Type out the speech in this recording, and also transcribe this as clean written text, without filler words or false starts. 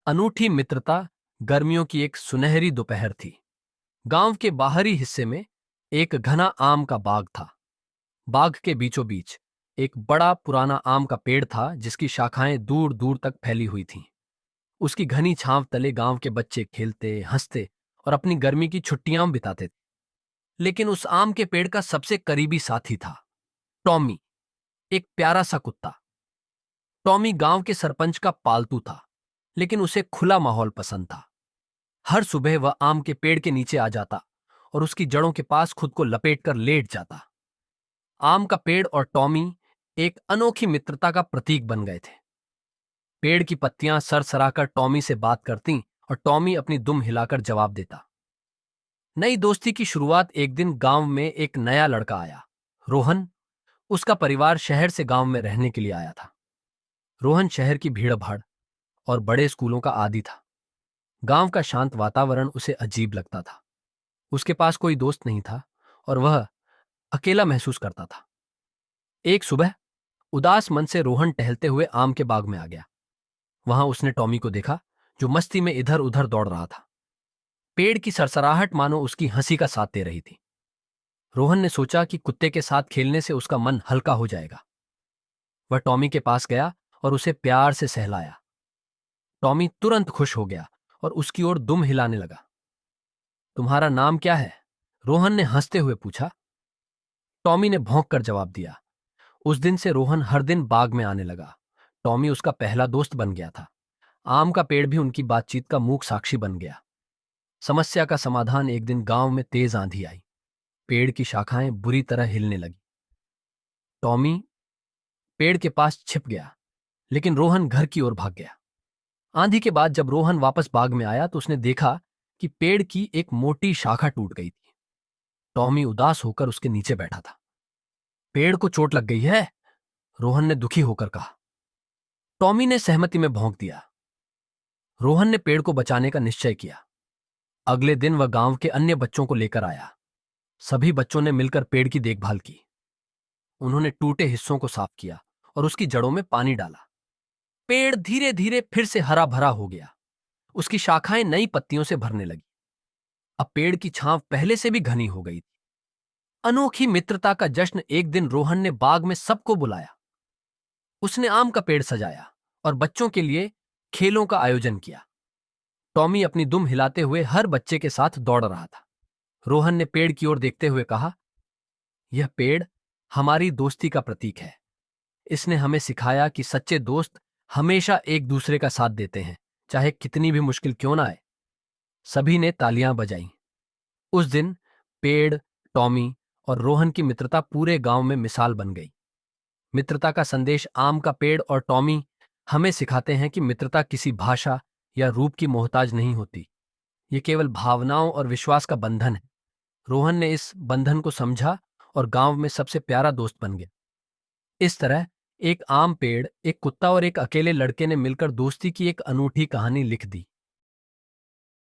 अनूठी मित्रता। गर्मियों की एक सुनहरी दोपहर थी। गांव के बाहरी हिस्से में एक घना आम का बाग था। बाग के बीचों बीच एक बड़ा पुराना आम का पेड़ था जिसकी शाखाएं दूर दूर तक फैली हुई थीं। उसकी घनी छांव तले गांव के बच्चे खेलते, हंसते और अपनी गर्मी की छुट्टियां बिताते थे। लेकिन उस आम के पेड़ का सबसे करीबी साथी था टॉमी, एक प्यारा सा कुत्ता। टॉमी गांव के सरपंच का पालतू था, लेकिन उसे खुला माहौल पसंद था। हर सुबह वह आम के पेड़ के नीचे आ जाता और उसकी जड़ों के पास खुद को लपेटकर लेट जाता। आम का पेड़ और टॉमी एक अनोखी मित्रता का प्रतीक बन गए थे। पेड़ की पत्तियां सरसराकर टॉमी से बात करतीं और टॉमी अपनी दुम हिलाकर जवाब देता। नई दोस्ती की शुरुआत एक दिन गांव में एक नया लड़का आया, रोहन। उसका परिवार शहर से गांव में रहने के लिए आया था। रोहन शहर की भीड़-भाड़ और बड़े स्कूलों का आदी था। गांव का शांत वातावरण उसे अजीब लगता था। उसके पास कोई दोस्त नहीं था और वह अकेला महसूस करता था। एक सुबह उदास मन से रोहन टहलते हुए आम के बाग में आ गया। वहां उसने टॉमी को देखा, जो मस्ती में इधर उधर दौड़ रहा था। पेड़ की सरसराहट मानो उसकी हंसी का साथ दे रही थी। रोहन ने सोचा कि कुत्ते के साथ खेलने से उसका मन हल्का हो जाएगा। वह टॉमी के पास गया और उसे प्यार से सहलाया। टॉमी तुरंत खुश हो गया और उसकी ओर दुम हिलाने लगा। तुम्हारा नाम क्या है? रोहन ने हंसते हुए पूछा। टॉमी ने भौंक कर जवाब दिया। उस दिन से रोहन हर दिन बाग में आने लगा। टॉमी उसका पहला दोस्त बन गया था। आम का पेड़ भी उनकी बातचीत का मूक साक्षी बन गया। समस्या का समाधान एक दिन गांव में तेज आंधी आई। पेड़ की शाखाएं बुरी तरह हिलने लगी। टॉमी पेड़ के पास छिप गया, लेकिन रोहन घर की ओर भाग गया। आंधी के बाद जब रोहन वापस बाग में आया तो उसने देखा कि पेड़ की एक मोटी शाखा टूट गई थी। टॉमी उदास होकर उसके नीचे बैठा था। पेड़ को चोट लग गई है, रोहन ने दुखी होकर कहा। टॉमी ने सहमति में भौंक दिया। रोहन ने पेड़ को बचाने का निश्चय किया। अगले दिन वह गांव के अन्य बच्चों को लेकर आया। सभी बच्चों ने मिलकर पेड़ की देखभाल की। उन्होंने टूटे हिस्सों को साफ किया और उसकी जड़ों में पानी डाला। पेड़ धीरे धीरे फिर से हरा भरा हो गया। उसकी शाखाएं नई पत्तियों से भरने लगी। अब पेड़ की छांव पहले से भी घनी हो गई थी। अनोखी मित्रता का जश्न एक दिन रोहन ने बाग में सबको बुलाया। उसने आम का पेड़ सजाया और बच्चों के लिए खेलों का आयोजन किया। टॉमी अपनी दुम हिलाते हुए हर बच्चे के साथ दौड़ रहा था। रोहन ने पेड़ की ओर देखते हुए कहा, यह पेड़ हमारी दोस्ती का प्रतीक है। इसने हमें सिखाया कि सच्चे दोस्त हमेशा एक दूसरे का साथ देते हैं, चाहे कितनी भी मुश्किल क्यों ना आए। सभी ने तालियां बजाईं। उस दिन पेड़, टॉमी और रोहन की मित्रता पूरे गांव में मिसाल बन गई। मित्रता का संदेश आम का पेड़ और टॉमी हमें सिखाते हैं कि मित्रता किसी भाषा या रूप की मोहताज नहीं होती। ये केवल भावनाओं और विश्वास का बंधन है। रोहन ने इस बंधन को समझा और गांव में सबसे प्यारा दोस्त बन गया। इस तरह एक आम पेड़, एक कुत्ता और एक अकेले लड़के ने मिलकर दोस्ती की एक अनूठी कहानी लिख दी।